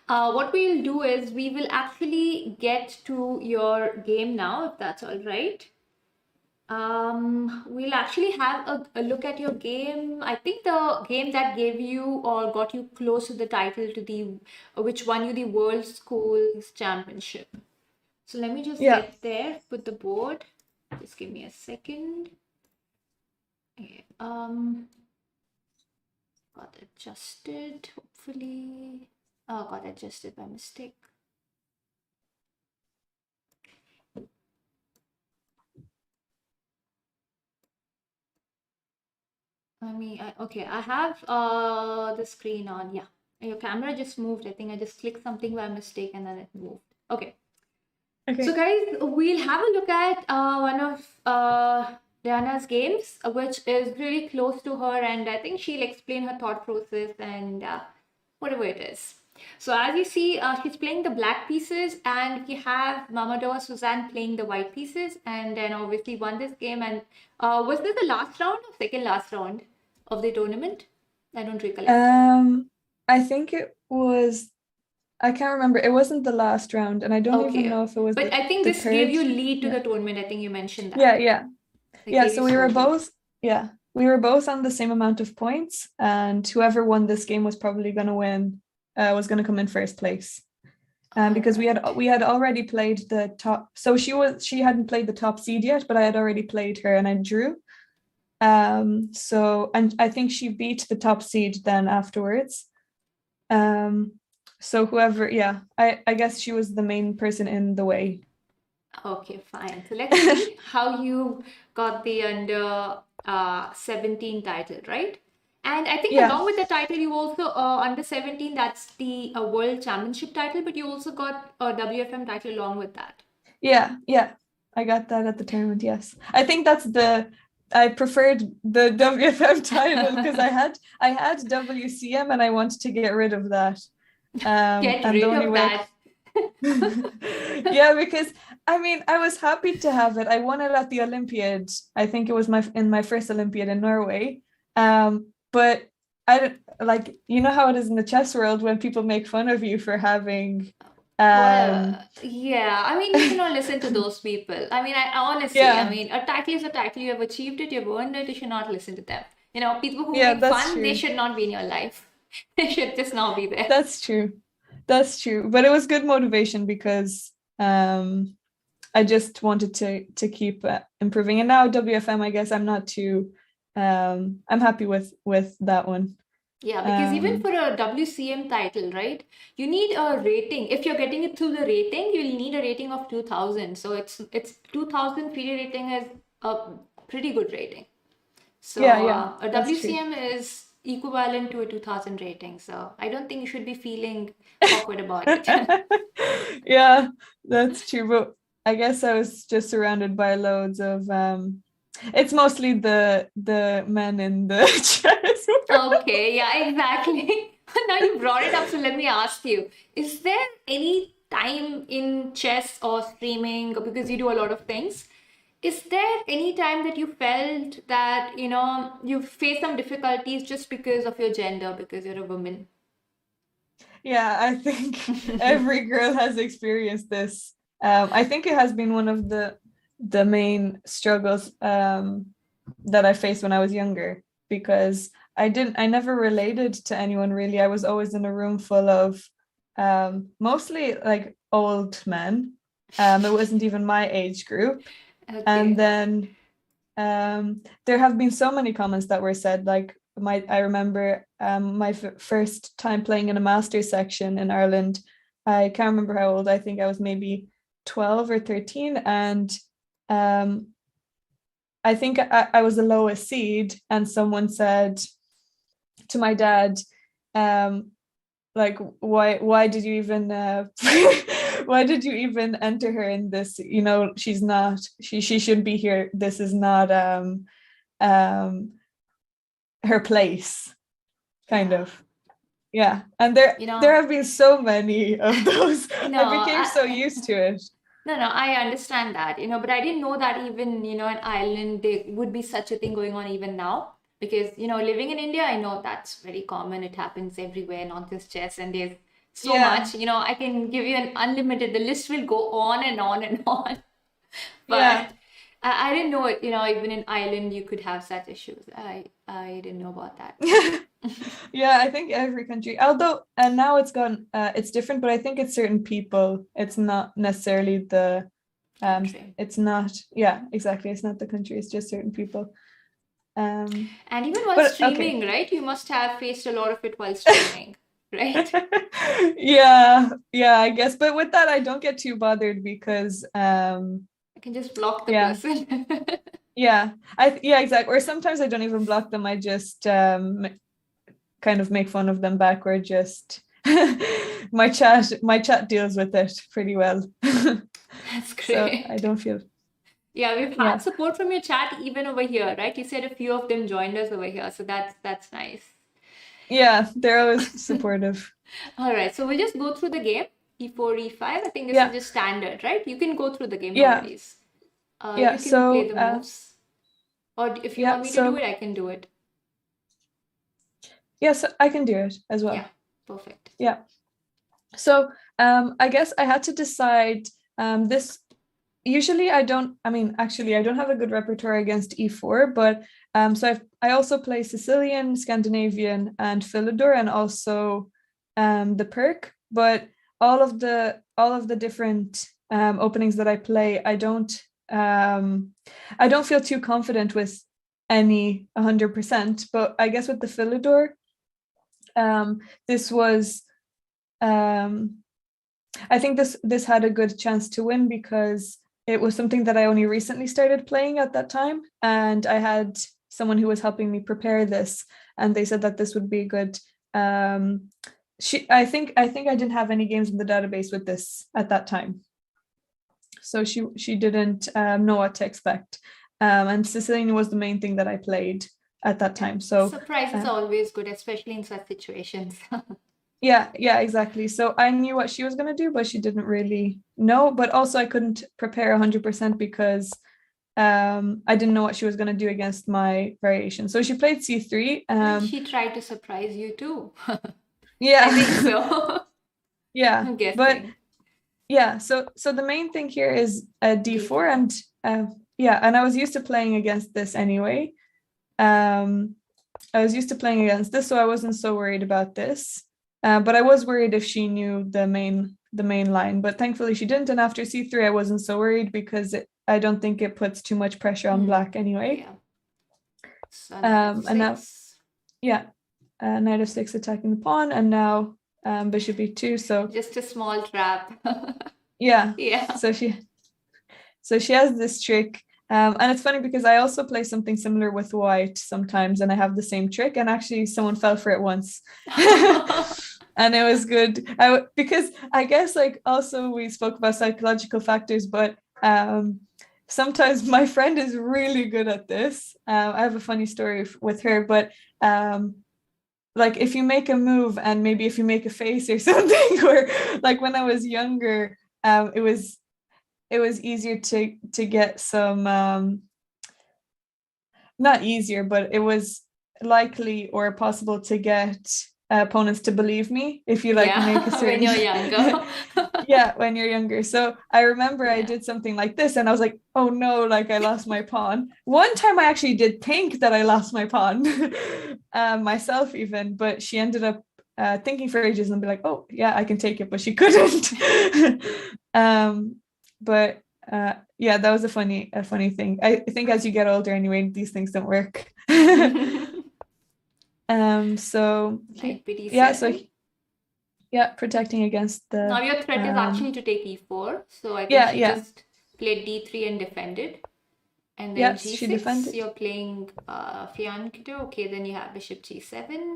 What we'll do is we will actually get to your game now, if that's all right. We'll actually have a look at your game. I think the game that gave you or got you close to the title to the which won you the World Schools Championship. So let me just Yeah. get there with the board. Just give me a second. Okay. Got adjusted. Hopefully, oh, got adjusted by mistake. Okay, I have the screen on. Yeah, your camera just moved. I think I just clicked something by mistake and then it moved. Okay. So Okay. guys, we'll have a look at one of Diana's games, which is really close to her, and I think she'll explain her thought process and whatever it is. So as you see, she's playing the black pieces, and we have Mamadou Suzanne playing the white pieces, and then obviously won this game. And was this the last round or second last round of the tournament? I don't recollect. Um, I think it was, I can't remember. It wasn't the last round, and I don't even Okay, know if it was but I think the this gave third. you lead to Yeah. the tournament. I think you mentioned Yeah, that. yeah. It Yeah, gave you so we were sole lead. both, yeah, we were both on the same amount of points, and whoever won this game was probably going to win, was going to come in first place. All Because right. we had already played the top, so she hadn't played the top seed yet, but I had already played her and I drew. So and I think she beat the top seed then afterwards. So whoever, yeah, I guess she was the main person in the way. Okay, fine. So let's see how you got the under 17 title, right? And I think Yeah, along with the title, you also under 17, that's the World Championship title, but you also got a WFM title along with that. yeah. I got that at the tournament, yes. I think I preferred the WFM title because I had WCM and I wanted to get rid of that. Get And the rid only of way that. yeah, because I mean, I was happy to have it. I won it at the Olympiad. I think it was my first Olympiad in Norway. But I don't like, you know how it is in the chess world when people make fun of you for having Well, um yeah, I mean, you should not listen to those people. I mean, honestly, I yeah, mean, a title is a title. You have achieved it, you've earned it. You should not listen to them. You know, people who yeah, make that's fun, they true. should not be in your life. They should just not be there. That's true. That's true. But it was good motivation because I just wanted to keep improving. And now WFM, I guess I'm not too I'm happy with that one. Yeah, because even Um for a WCM title, right, you need a rating. If you're getting it through the rating, you'll need a rating of 2000. So it's 2000 FIDE rating is a pretty good rating. yeah, So yeah, a that's true. WCM is equivalent to a 2000 rating. So I don't think you should be feeling awkward about it. Yeah, that's true. But I guess I was just surrounded by loads of it's mostly the men in the chess. Okay, yeah, exactly. Now you brought it up, so let me ask you, is there any time in chess or streaming, because you do a lot of things, is there any time that you felt that, you faced some difficulties just because of your gender, because you're a woman? Yeah, I think every girl has experienced this. I think it has been one of the main struggles that I faced when I was younger because I never related to anyone really. I was always in a room full of mostly like old men. It wasn't even my age group. And Okay. then there have been so many comments that were said like I remember my first time playing in a master's section in Ireland. I can't remember how old. I think I was maybe 12 or 13, and um I think I was the lowest seed, and someone said to my dad, um like why did you even why did you even enter her in this, she's not, she should be here, this is not um her place, kind Yeah. of. Yeah, and there You there know, have been so many of those. no, I became so used to it. no, I understand that, but I didn't know that even, in Ireland, there would be such a thing going on even now. Because, living in India, I know that's very common. It happens everywhere, not just chess. And there's so Yeah, much, I can give you an unlimited, the list will go on and on and on. yeah, But I didn't know it. Even in Ireland, you could have such issues. I didn't know about that. Yeah, I think every country, although and now it's different, but I think it's certain people. It's not necessarily the Country. it's not, yeah, exactly. It's not the country, it's just certain people. And even while But okay. streaming, right? You must have faced a lot of it while streaming, right? Yeah, I guess. But with that, I don't get too bothered because I can just block the yeah, person. yeah, exactly. Or sometimes I don't even block them. I just kind of make fun of them back, or just my chat deals with it pretty well. That's So I great. don't feel, Yeah, we've had yeah, support from your chat even over here, right? You said a few of them joined us over here, so that's nice. yeah, they're always supportive. All right, so we'll just go through the game. E4, E5. I think this is Yeah, just standard, right? You can go through the game, no yeah, worries. yeah. You can play So the moves, or if you yeah, want me to do so it, I can do it. yes, I can do it as well. Yeah, perfect. Yeah. So I guess I had to decide this. Usually actually I don't have a good repertoire against e4, but so I also play Sicilian, Scandinavian, and Philidor, and also the Perk. But all of the different openings that I play, I don't feel too confident with any 100%. But I guess with the Philidor, this was um, I think this had a good chance to win because it was something that I only recently started playing at that time, and I had someone who was helping me prepare this, and they said that this would be good. I think I didn't have any games in the database with this at that time, so she didn't know what to expect, and Sicilian was the main thing that I played at that Yeah, time. So surprises uh, are always good, especially in such situations. yeah, exactly. So I knew what she was going to do, but she didn't really know. But also, I couldn't prepare 100% because I didn't know what she was going to do against my variation. So she played c3. Did she try to surprise you too? I think Yeah, so. yeah. I'm But guessing. yeah, so the main thing here is d4, D4. and yeah, and I was used to playing against this anyway. Um, I was used to playing against this, so I wasn't so worried about this. But I was worried if she knew the main line. But thankfully she didn't. And after c3, I wasn't so worried because I don't think it puts too much pressure on black anyway. Yeah. So knight of And now, six. yeah, knight of 6 attacking the pawn, and now bishop e2. So Just a small trap. yeah, Yeah. so she has this trick. And it's funny because I also play something similar with white sometimes, and I have the same trick. And actually, someone fell for it once, and it was good. Because I guess like also we spoke about psychological factors, but sometimes my friend is really good at this. I have a funny story with her, but like if you make a move and maybe if you make a face or something, or like when I was younger, it was easier to get some not easier, but it was likely or possible to get opponents to believe me if you like make a Yeah, when certain you're younger. yeah, when you're younger. So I remember I Yeah. did something like this and I was like, oh no, like I lost my pawn. One time I actually did think that I lost my pawn myself even, but she ended up thinking for ages and be like, oh yeah, I can take it, but she couldn't. But yeah, that was a funny thing. I think as you get older anyway, these things don't work. So Knight yeah, so bd7. yeah, protecting against Now the your threat is actually to take e4. So I think yeah, she yeah, just played d3 and defended. And then yes, she g6, defended. you're playing fianchetto. Okay, then you have bishop g7.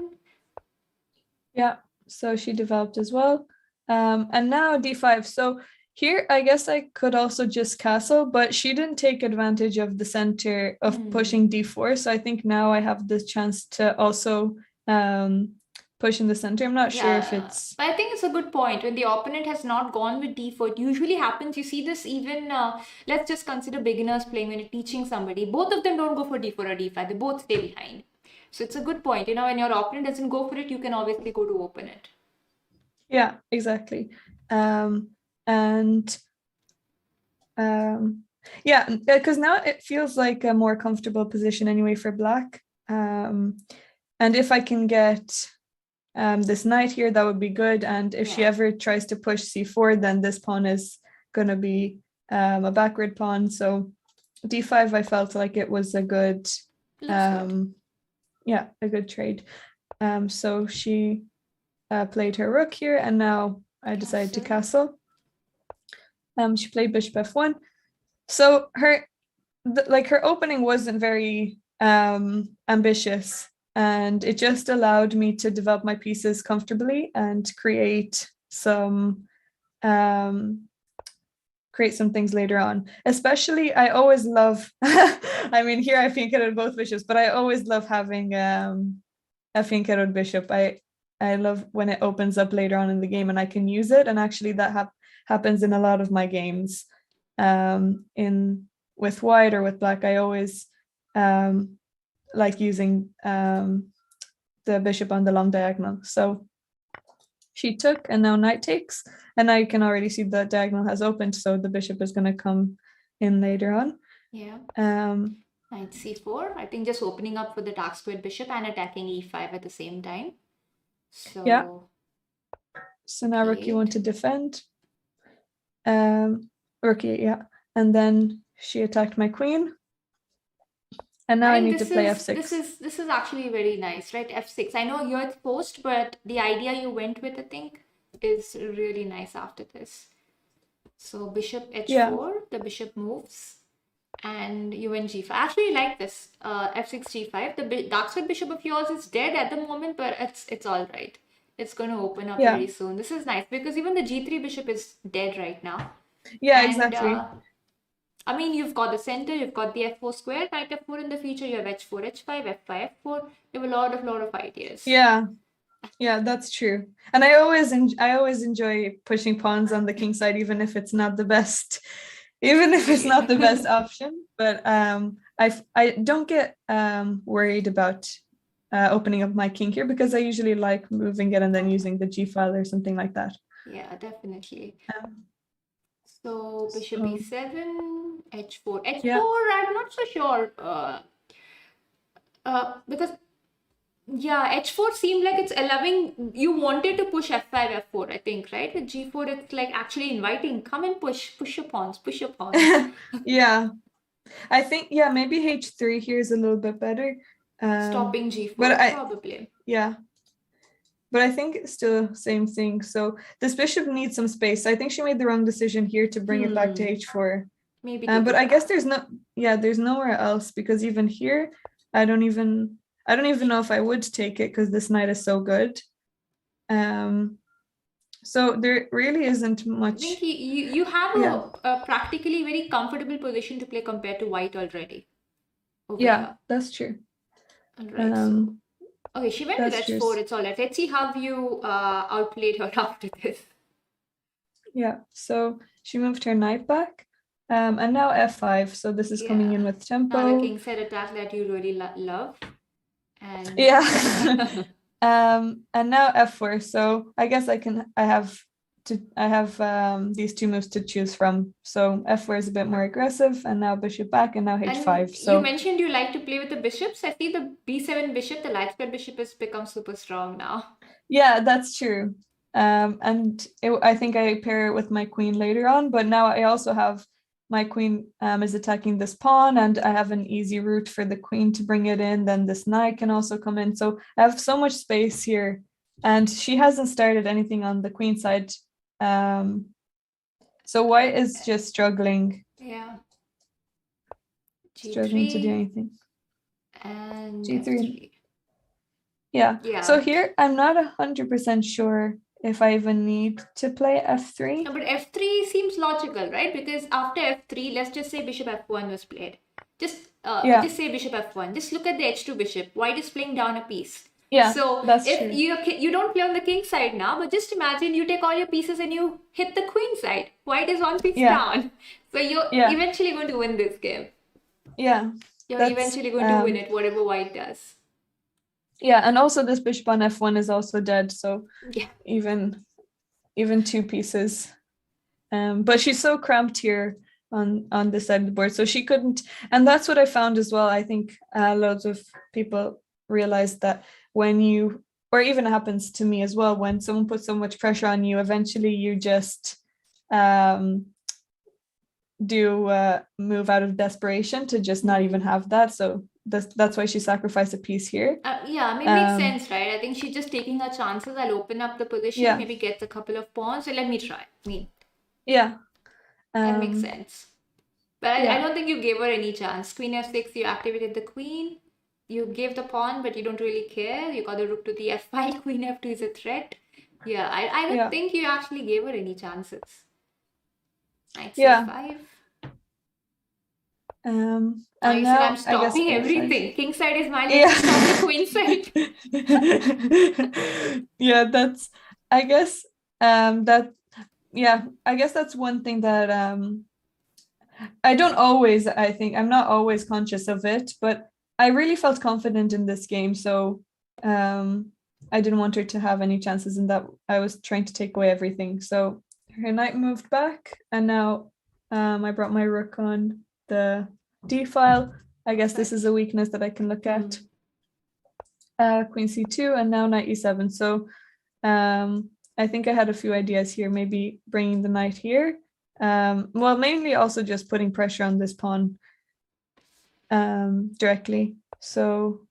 Yeah, so she developed as well. And now d5. So here, I guess I could also just castle, but she didn't take advantage of the center of pushing d4. So I think now I have the chance to also push in the center. I'm not sure if Yeah, it's but I think it's a good point. When the opponent has not gone with d4, it usually happens. You see this even, let's just consider beginners playing when you're teaching somebody. Both of them don't go for d4 or d5. They both stay behind. So it's a good point. When your opponent doesn't go for it, you can obviously go to open it. yeah, exactly. And Yeah, because now it feels like a more comfortable position anyway for black. And if I can get this knight here, that would be good. And if she ever tries to push c4, then this pawn is going to be a backward pawn. So d5, I felt like it was a good, yeah, a good trade. So she played her rook here, and now I decided to castle. She played bishop f1. So her opening wasn't very ambitious, and it just allowed me to develop my pieces comfortably and create some things later on. Especially, I always love, I mean, here I fianchettoed both bishops, but I always love having a fianchettoed bishop. I love when it opens up later on in the game and I can use it. And actually that happens in a lot of my games. With white or with black, I always like using the bishop on the long diagonal. So she took, and now knight takes, and now you can already see the diagonal has opened, so the bishop is going to come in later on. Yeah. Knight c4, I think just opening up for the dark squared bishop and attacking e5 at the same time. So yeah. So now rook e1 to defend. Rook e8, yeah. And then she attacked my queen. And now I need to play f6. This is actually very nice, right? f6. I know you're post, but the idea you went with, I think, is really nice after this. So bishop h4, the bishop moves, and you win g5. I actually like this. F6 g5. The dark square bishop of yours is dead at the moment, but it's all right. It's going to open up very soon. This is nice because even the g3 bishop is dead right now. Yeah, and, exactly. I mean, you've got the center, you've got the f4 square, knight f4 in the future, you have h4, h5, f5, f4. You have a lot of ideas. Yeah, that's true. And I always enjoy pushing pawns on the king side, even if it's not the best, option. But I don't get worried about opening up my king here because I usually like moving it and then using the g file or something like that. Yeah, definitely. So bishop e7, h4. I'm not so sure because h4 seemed like it's allowing, you wanted to push f5, f4, I think, right? With g4, it's like actually inviting, come and push your pawns. Yeah, I think, maybe h3 here is a little bit better. Stopping g4, probably. Yeah. But I think it's still same thing. So this bishop needs some space. I think she made the wrong decision here to bring it back to h4. Maybe. But I guess there's nowhere else, because even here, I don't even know if I would take it because this knight is so good. So there really isn't much. I think you have a practically very comfortable position to play compared to white already. Here. That's true. All right. Okay, she went with h4, it's all right. Let's see how you outplayed her after this. Yeah, so she moved her knight back. And now f5, so this is coming in with tempo. Now the king side attack that you really love. And and now f4, so I guess I have these two moves to choose from. So f4 is a bit more aggressive, and now bishop back, and now h5. And so you mentioned you like to play with the bishops. I see the b7 bishop, the light square bishop, has become super strong now. Yeah, that's true. I think I pair it with my queen later on, but now I also have my queen is attacking this pawn, and I have an easy route for the queen to bring it in. Then this knight can also come in. So I have so much space here, and she hasn't started anything on the queen side. So white is just struggling. Yeah. G3, struggling to do anything. And G3. F3. Yeah. So here I'm not 100% sure if I even need to play f3. No, but f3 seems logical, right? Because after f3, let's just say bishop f1 was played. Just say bishop f1. Just look at the h2 bishop. White is playing down a piece. Yeah, so that's if true. You don't play on the king side now, but just imagine you take all your pieces and you hit the queen side. White is one piece down. So you're eventually going to win this game. Yeah. You're eventually going to win it, whatever white does. Yeah, and also this bishop on f1 is also dead, so even two pieces. But she's so cramped here on this side of the board, so she couldn't. And that's what I found as well. I think loads of people realize that when you, or even it happens to me as well, when someone puts so much pressure on you, eventually you just do move out of desperation to just not even have that. So that's why she sacrificed a piece here. Yeah, I mean, makes sense, right? I think she's just taking her chances. I'll open up the position, Yeah. maybe gets a couple of pawns. So let me try. Yeah. That makes sense. But I yeah. don't think you gave her any chance. Queen f6, you activated the queen. You gave the pawn, but you don't really care. You got the rook to the f file. Queen f2 is a threat. Yeah, I don't Yeah. think you actually gave her any chances. Knight Yeah. c5. And you said I'm now I guess stopping A5. everything. King side is mine. Yeah. Stop the queen side. Yeah, that's, I guess that, yeah, I guess that's one thing that I don't always, I think I'm not always conscious of it, but I really felt confident in this game, so I didn't want her to have any chances, and that I was trying to take away everything. So her knight moved back, and now I brought my rook on the d file. I guess this is a weakness that I can look at. Queen c2, and now knight e7. So I think I had a few ideas here, maybe bringing the knight here. Well, mainly also just putting pressure on this pawn directly. So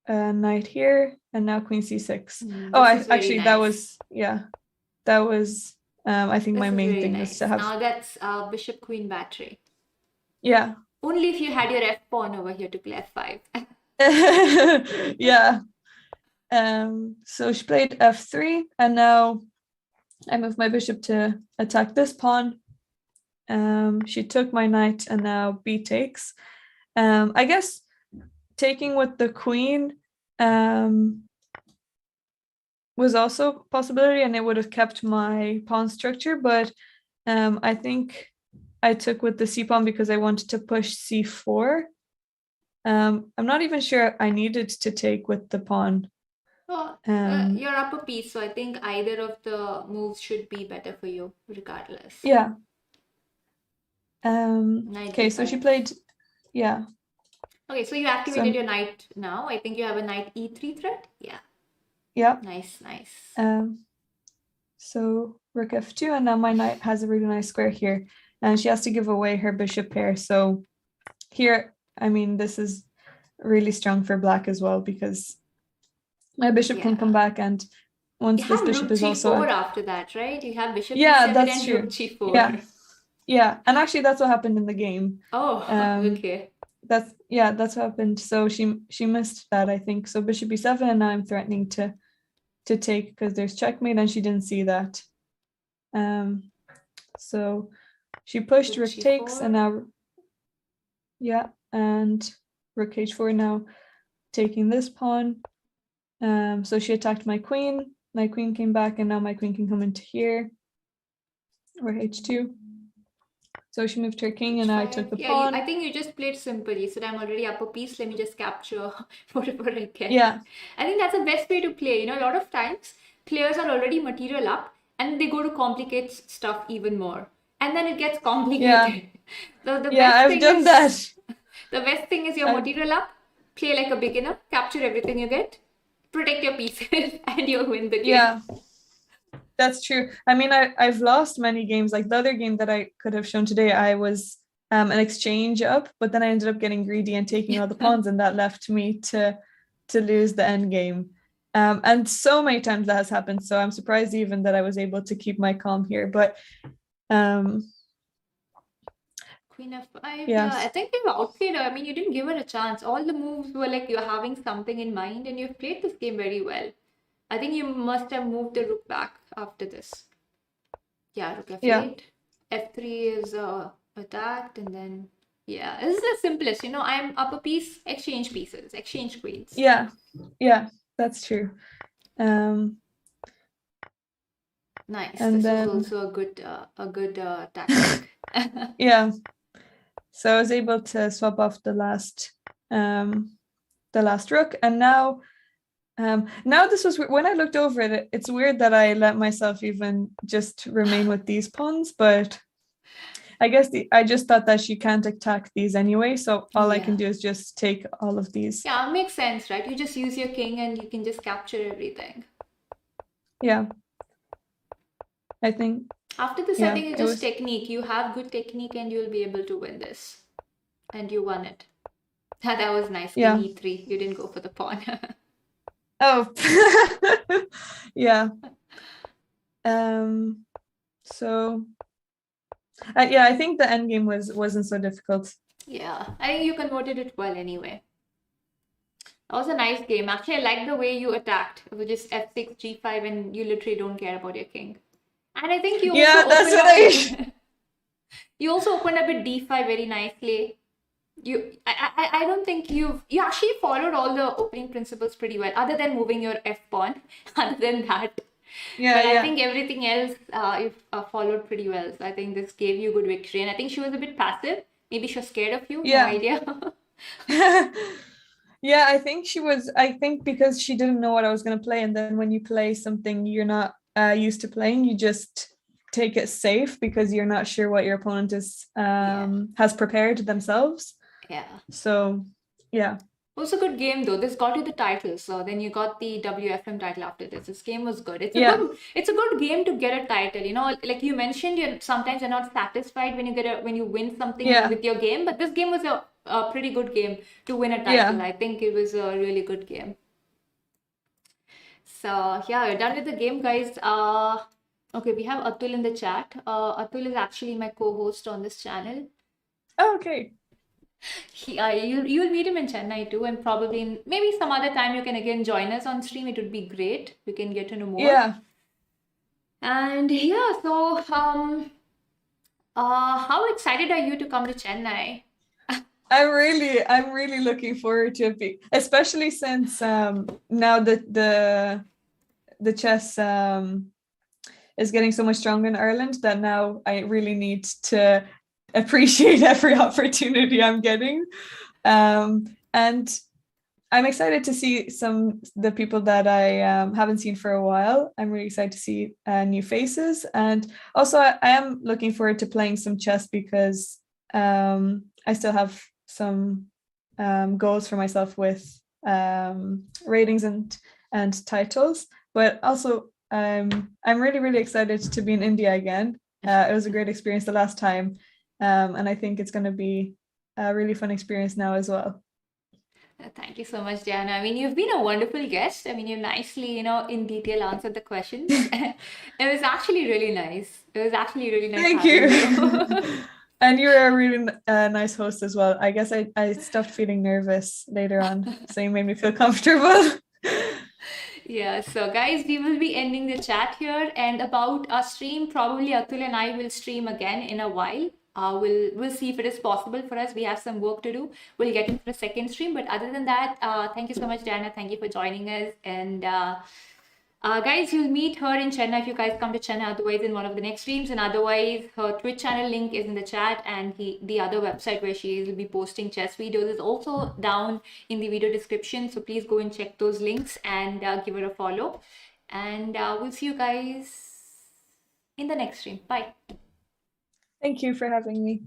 knight here, and now queen c6. Actually, nice. That was I think my main thing was to have. Now that's bishop queen battery. Yeah. Only if you had your f pawn over here to play f5. Yeah. So she played f3, and now I moved my bishop to attack this pawn. She took my knight, and now b takes. I guess taking with the queen was also a possibility, and it would have kept my pawn structure, but I think I took with the c pawn because I wanted to push c4. I'm not even sure I needed to take with the pawn. Well, you're up a piece, so I think either of the moves should be better for you, regardless. Yeah. Okay, so she played, yeah. Okay, so you activated your knight now. I think you have a knight e3 threat. Yeah. Yeah. Nice, nice. So rook f2, and now my knight has a really nice square here, and she has to give away her bishop pair. So here, I mean, this is really strong for black as well, because my bishop can come back, and once this bishop is also after that, right? You have bishop e7 that's true. Rook g4. Yeah, and actually that's what happened in the game. Oh, okay. That's what happened. So she missed that, I think. So bishop e7, and now I'm threatening to take because there's checkmate, and she didn't see that. So she pushed rook takes, and now and rook h4, now taking this pawn. So she attacked my queen. My queen came back, and now my queen can come into here, or h2. So she moved her king, and I took the pawn. I think you just played simple. You said I'm already up a piece. Let me just capture whatever I can. Yeah. I think that's the best way to play. A lot of times players are already material up, and they go to complicate stuff even more, and then it gets complicated. Yeah. I've done that. The best thing is your material up. Play like a beginner. Capture everything you get. Protect your pieces, and you'll win the game. Yeah. That's true. I mean, I've lost many games. Like the other game that I could have shown today, I was an exchange up, but then I ended up getting greedy and taking all the pawns, and that left me to lose the end game. And so many times that has happened. So I'm surprised even that I was able to keep my calm here. But Queen f5. Yeah, I think you've outplayed her. I mean, you didn't give her a chance. All the moves were like you're having something in mind, and you've played this game very well. I think you must have moved the rook back after this. Yeah, rook f8. F3 is attacked, and then this is the simplest. I'm up a piece, exchange pieces, exchange queens. Yeah, that's true. Nice. And this is also a good tactic. Yeah. So I was able to swap off the last rook, and now this was when I looked over it. It's weird that I let myself even just remain with these pawns, but I guess I just thought that she can't attack these anyway, so all I can Yeah. do is just take all of these. Yeah, makes sense, right? You just use your king and you can just capture everything. Yeah, I think, After this, I yeah, think it's it just was. technique. You have good technique and you'll be able to win this. And you won it. That was nice. King Yeah. e3. You didn't go for the pawn. Oh, yeah. So, yeah, I think the end game wasn't so difficult. Yeah, I think you converted it well anyway. That was a nice game. Actually, I like the way you attacked. It was just f6, g5, and you literally don't care about your king. And I think you also Yeah, that's opened what up I. with you also opened up with d5 very nicely. I don't think you actually followed all the opening principles pretty well, other than moving your f pawn. Other than that, Yeah, but I yeah, think everything else you've followed pretty well. So I think this gave you good victory. And I think she was a bit passive. Maybe she was scared of you. No yeah. idea. Yeah, I think she was. I think because she didn't know what I was going to play, and then when you play something you're not used to playing, you just take it safe because you're not sure what your opponent is Yeah, has prepared themselves. yeah. So, yeah, It was a good game though. This got you the title. So then you got the WFM title after this. This game was good. yeah, It's a good game to get a title. You know, like you mentioned, sometimes you're not satisfied when you win something yeah, with your game, but this game was a pretty good game to win a yeah. title. I think it was a really good game. So yeah, we're done with the game, guys. Okay, we have Atul in the chat. Atul is actually my co-host on this channel. Oh, okay. You'll meet him in Chennai too, and probably maybe some other time you can again join us on stream. It would be great. We can get to know more. Yeah, And yeah, so how excited are you to come to Chennai? I'm really looking forward to it, especially since now the chess is getting so much stronger in Ireland that now I really need to appreciate every opportunity I'm getting. And I'm excited to see the people that I haven't seen for a while. I'm really excited to see new faces, and also I am looking forward to playing some chess because I still have some goals for myself with ratings and titles. But also, I'm really excited to be in India again. It was a great experience the last time, and I think it's going to be a really fun experience now as well. Thank you so much, Diana. I mean, you've been a wonderful guest. I mean, you nicely, in detail answered the questions. It was actually really nice. It was actually really nice Thank having you. you. And you're a really nice host as well. I guess I stopped feeling nervous later on, so you made me feel comfortable. Yeah, so guys, we will be ending the chat here. And about our stream, probably Atul and I will stream again in a while. We'll see if it is possible for us. We have some work to do. We'll get into the second stream. But other than that, thank you so much, Diana. Thank you for joining us. And guys, you'll meet her in Chennai if you guys come to Chennai. Otherwise, in one of the next streams. And otherwise, her Twitch channel link is in the chat, and the other website where she will be posting chess videos is also down in the video description. So please go and check those links and give her a follow. And we'll see you guys in the next stream. Bye. Thank you for having me.